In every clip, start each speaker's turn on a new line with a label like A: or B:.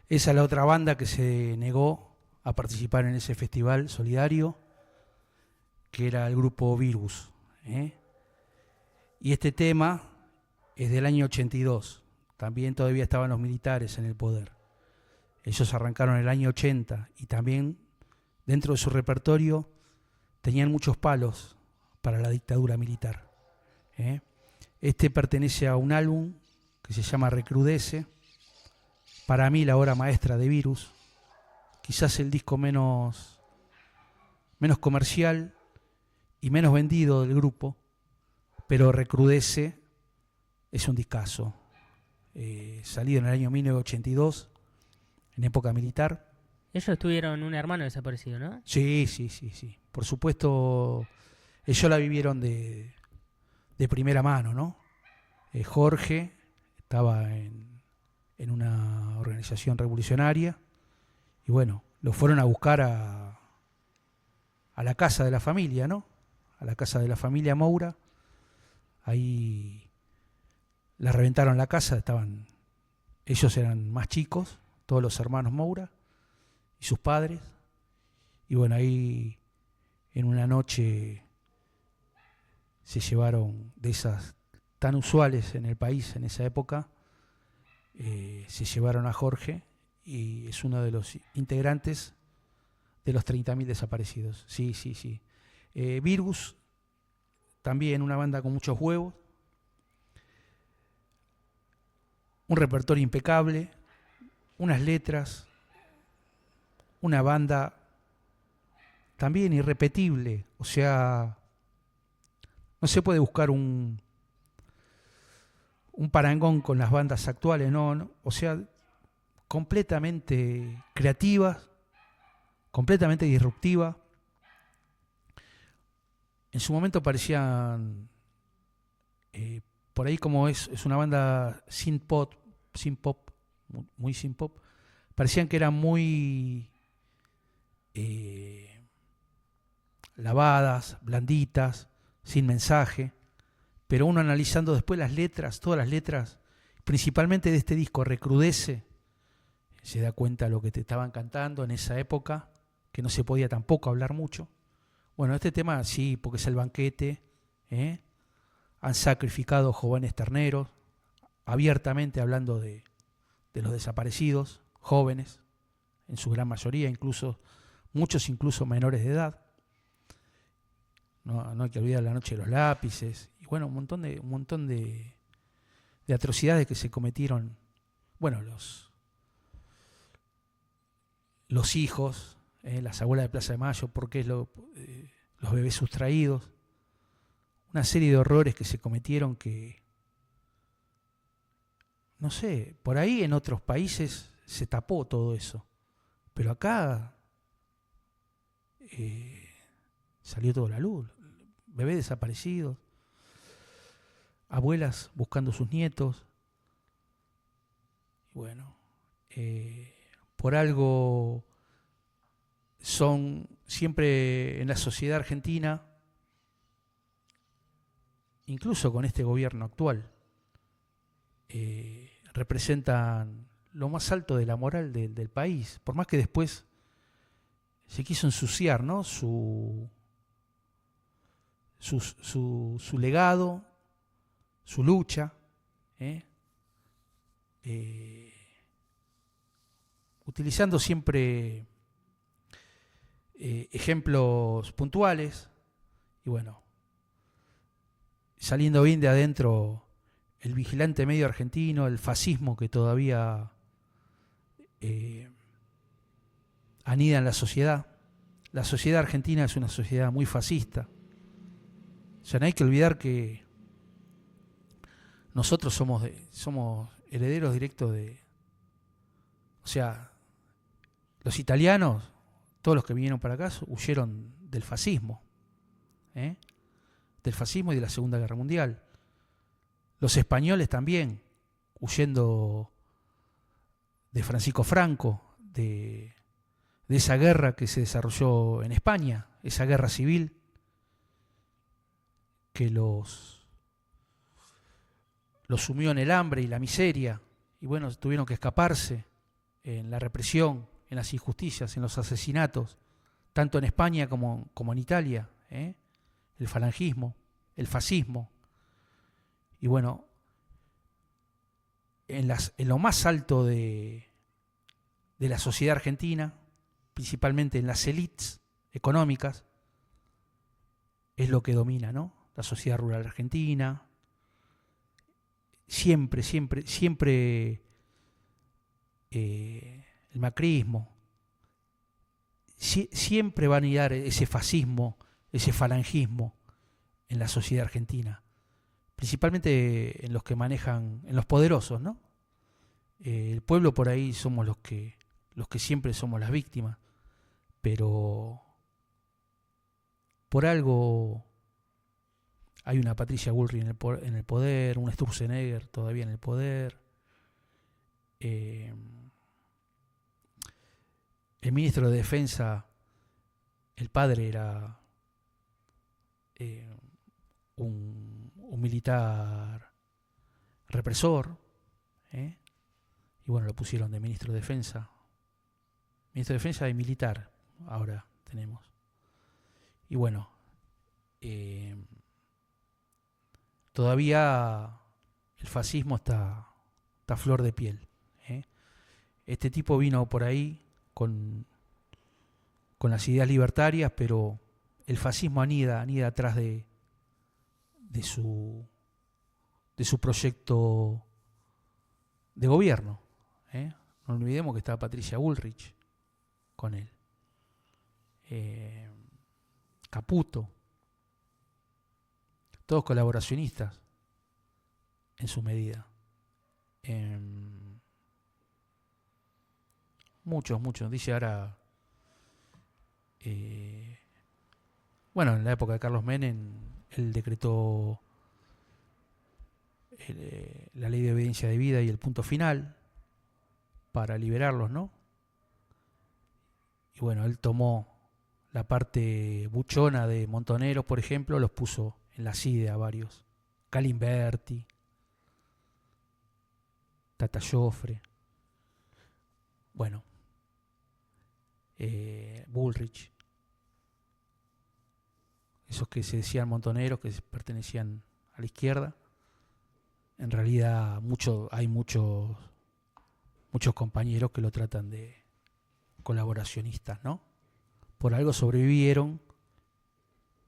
A: Esa es la otra banda que se negó a participar en ese festival solidario, que era el grupo Virus. Y este tema es del año 82. También todavía estaban los militares en el poder. Ellos arrancaron en el año 80 y también dentro de su repertorio tenían muchos palos para la dictadura militar. Este pertenece a un álbum que se llama Recrudece. Para mí la obra maestra de Virus, quizás el disco menos comercial y menos vendido del grupo, pero Recrudece es un discazo. Salido en el año 1982, en época militar.
B: Ellos tuvieron un hermano desaparecido, ¿no?
A: Sí. Por supuesto, ellos la vivieron de primera mano, ¿no? Jorge estaba en una organización revolucionaria y bueno, lo fueron a buscar a la casa de la familia, ¿no? A la casa de la familia Moura. Ahí la reventaron la casa, ellos eran más chicos, todos los hermanos Moura y sus padres. Y bueno, ahí en una noche se llevaron, de esas tan usuales en el país en esa época, se llevaron a Jorge y es uno de los integrantes de los 30.000 desaparecidos. Sí. Virus, también una banda con muchos huevos, un repertorio impecable, unas letras, una banda también irrepetible. O sea, no se puede buscar un parangón con las bandas actuales, no. O sea, completamente creativas, completamente disruptiva. En su momento parecían, por ahí como es una banda synth pop, muy synth pop, parecían que eran muy lavadas, blanditas, sin mensaje. Pero uno analizando después las letras, todas las letras, principalmente de este disco Recrudece, se da cuenta de lo que te estaban cantando en esa época, que no se podía tampoco hablar mucho. Bueno, este tema sí, porque es el banquete, han sacrificado jóvenes terneros, abiertamente hablando de los desaparecidos, jóvenes, en su gran mayoría, muchos incluso menores de edad. No hay que olvidar la noche de los lápices, y bueno, un montón de atrocidades que se cometieron. Bueno, los hijos, las abuelas de Plaza de Mayo, porque los bebés sustraídos, una serie de horrores que se cometieron que, no sé, por ahí en otros países se tapó todo eso, pero acá salió toda la luz. Bebés desaparecidos, abuelas buscando sus nietos. Bueno, por algo son siempre en la sociedad argentina, incluso con este gobierno actual, representan lo más alto de la moral del país, por más que después se quiso ensuciar, ¿no? su legado, su lucha, utilizando siempre ejemplos puntuales y bueno, saliendo bien de adentro el vigilante medio argentino, el fascismo que todavía anida en la sociedad. La sociedad argentina es una sociedad muy fascista. O sea, no hay que olvidar que nosotros somos herederos directos o sea, los italianos, todos los que vinieron para acá, huyeron del fascismo, del fascismo y de la Segunda Guerra Mundial. Los españoles también, huyendo de Francisco Franco, de esa guerra que se desarrolló en España, esa guerra civil que los sumió en el hambre y la miseria, y bueno, tuvieron que escaparse en la represión, en las injusticias, en los asesinatos, tanto en España como en Italia, el falangismo, el fascismo. Y bueno, en lo más alto de la sociedad argentina, principalmente en las élites económicas, es lo que domina, ¿no? La sociedad rural argentina. Siempre el macrismo, siempre va a anidar ese fascismo, ese falangismo en la sociedad argentina, principalmente en los que manejan, en los poderosos, ¿no? El pueblo por ahí somos los que siempre somos las víctimas, pero por algo hay una Patricia Bullrich en el poder, un Sturzenegger todavía en el poder. El ministro de Defensa, el padre era un militar represor, y bueno, lo pusieron de ministro de Defensa. Ministro de Defensa y militar, ahora tenemos. Y bueno, todavía el fascismo está a flor de piel. Este tipo vino por ahí con las ideas libertarias, pero el fascismo anida atrás de su proyecto de gobierno. No olvidemos que está Patricia Bullrich con él. Caputo. Todos colaboracionistas en su medida. Muchos. Dice ahora, bueno, en la época de Carlos Menem, él decretó la ley de obediencia de vida y el punto final para liberarlos, ¿no? Y bueno, él tomó la parte buchona de Montoneros, por ejemplo, los puso en la CIDE a varios. Calimberti, Tata Joffre, bueno, Bullrich, esos que se decían montoneros, que pertenecían a la izquierda. En realidad hay muchos compañeros que lo tratan de colaboracionistas, ¿no? Por algo sobrevivieron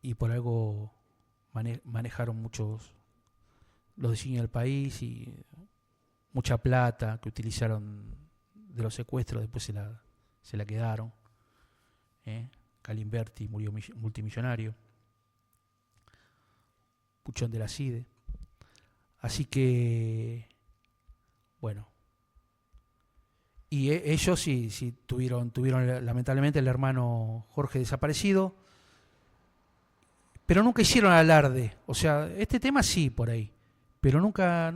A: y por algo manejaron muchos los designios del país y mucha plata que utilizaron de los secuestros, después se la quedaron. Calimberti murió multimillonario. Puchón de la CIDE. Así que, bueno. Y ellos sí tuvieron lamentablemente el hermano Jorge desaparecido, pero nunca hicieron alarde. O sea, este tema sí por ahí, pero nunca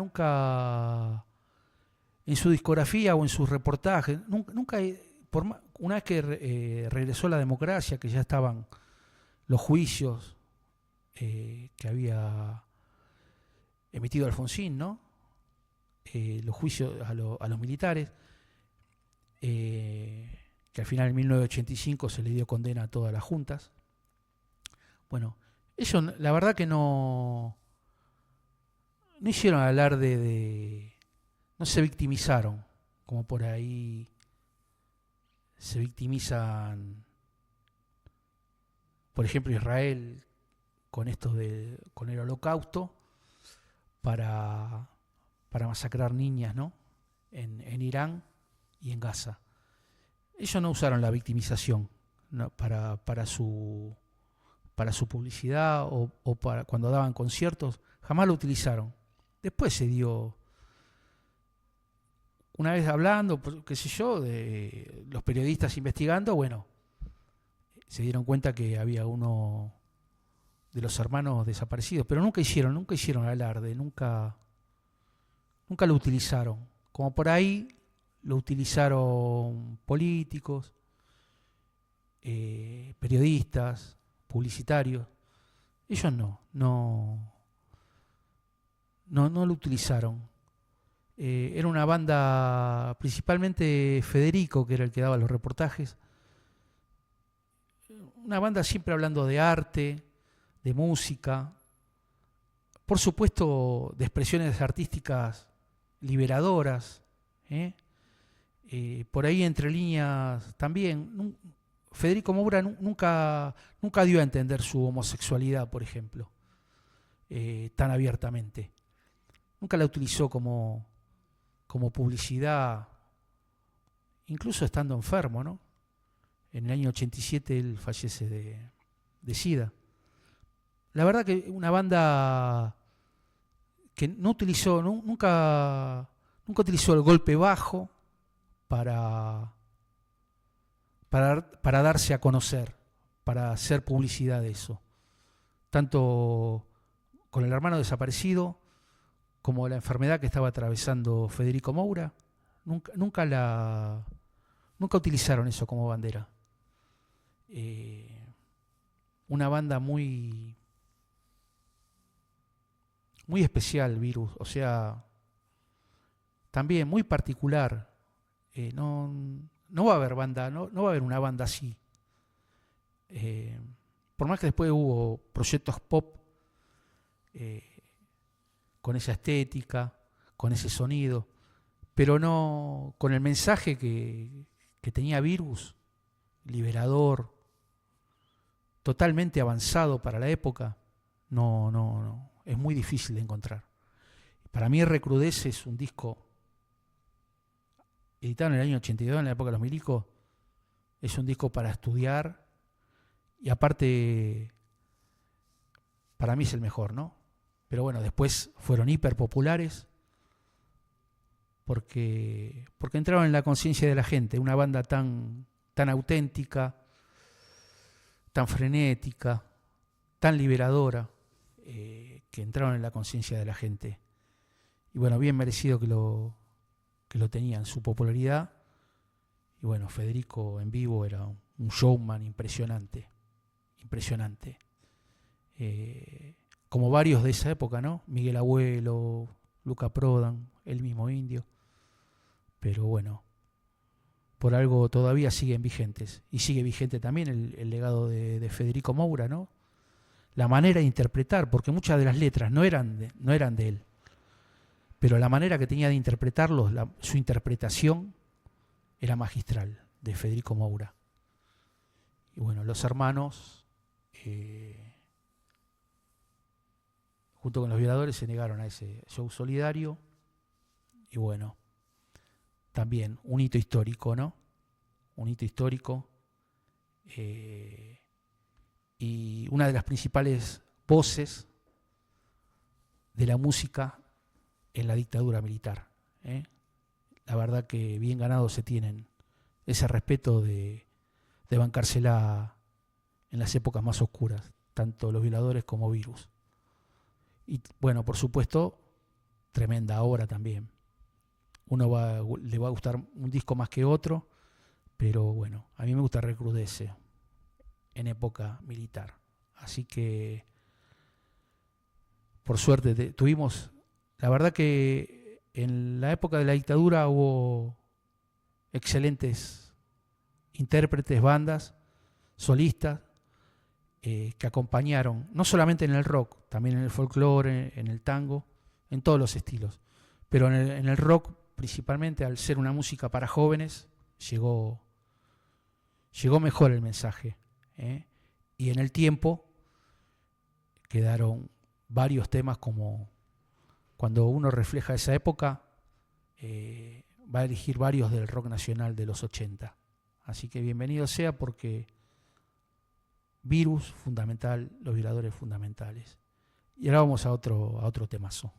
A: en su discografía o en sus reportajes, nunca una vez que regresó la democracia, que ya estaban los juicios que había emitido Alfonsín, ¿no? Los juicios a los militares, que al final en 1985 se le dio condena a todas las juntas. Bueno, ellos la verdad que no hicieron alarde no se victimizaron, como por ahí se victimizan, por ejemplo, Israel con el Holocausto para masacrar niñas, ¿no? En Irán y en Gaza. Ellos no usaron la victimización, ¿no? para su publicidad o para cuando daban conciertos, jamás lo utilizaron. Después se dio, una vez hablando, qué sé yo, de los periodistas investigando, bueno, se dieron cuenta que había uno de los hermanos desaparecidos, pero nunca hicieron alarde, nunca lo utilizaron. Como por ahí lo utilizaron políticos, periodistas, publicitarios. Ellos no lo utilizaron. Era una banda, principalmente Federico, que era el que daba los reportajes. Una banda siempre hablando de arte, de música, por supuesto de expresiones artísticas liberadoras, ¿eh? Por ahí entre líneas también. Federico Moura nunca dio a entender su homosexualidad, por ejemplo, tan abiertamente. Nunca la utilizó como publicidad, incluso estando enfermo, ¿no? En el año 87 él fallece de SIDA. La verdad que una banda que no utilizó, nunca utilizó el golpe bajo para darse a conocer, para hacer publicidad de eso. Tanto con el hermano desaparecido como la enfermedad que estaba atravesando Federico Moura, nunca utilizaron eso como bandera. Una banda muy especial, Virus, o sea, también muy particular. No va a haber banda, no va a haber una banda así. Por más que después hubo proyectos pop con esa estética, con ese sonido, pero no con el mensaje que tenía Virus, liberador, totalmente avanzado para la época. No, es muy difícil de encontrar. Para mí Recrudece es un disco editado en el año 82, en la época de los milicos. Es un disco para estudiar y aparte para mí es el mejor, ¿no? Pero bueno, después fueron hiper populares porque entraron en la conciencia de la gente. Una banda tan auténtica, tan frenética, tan liberadora, que entraron en la conciencia de la gente. Y bueno, bien merecido que lo tenían, su popularidad. Y bueno, Federico en vivo era un showman impresionante. Como varios de esa época, ¿no? Miguel Abuelo, Luca Prodan, el mismo Indio. Pero bueno, por algo todavía siguen vigentes. Y sigue vigente también el legado de Federico Moura, ¿no? La manera de interpretar, porque muchas de las letras no eran de él. Pero la manera que tenía de interpretarlos, su interpretación era magistral, de Federico Moura. Y bueno, los hermanos, junto con los Violadores, se negaron a ese show solidario. Y bueno, también un hito histórico, ¿no? Un hito histórico. Y una de las principales voces de la música en la dictadura militar. La verdad que bien ganados se tienen ese respeto de bancársela en las épocas más oscuras, tanto los Violadores como Virus. Y bueno, por supuesto, tremenda obra también. Le va a gustar un disco más que otro, pero bueno, a mí me gusta Recrudece en época militar. Así que, por suerte, tuvimos, la verdad que en la época de la dictadura hubo excelentes intérpretes, bandas, solistas, que acompañaron, no solamente en el rock, también en el folclore, en el tango, en todos los estilos. Pero en el rock, principalmente al ser una música para jóvenes, llegó mejor el mensaje. Y en el tiempo quedaron varios temas, como cuando uno refleja esa época, va a elegir varios del rock nacional de los 80. Así que bienvenido sea, porque Virus fundamental, los Violadores fundamentales. Y ahora vamos a otro temazo.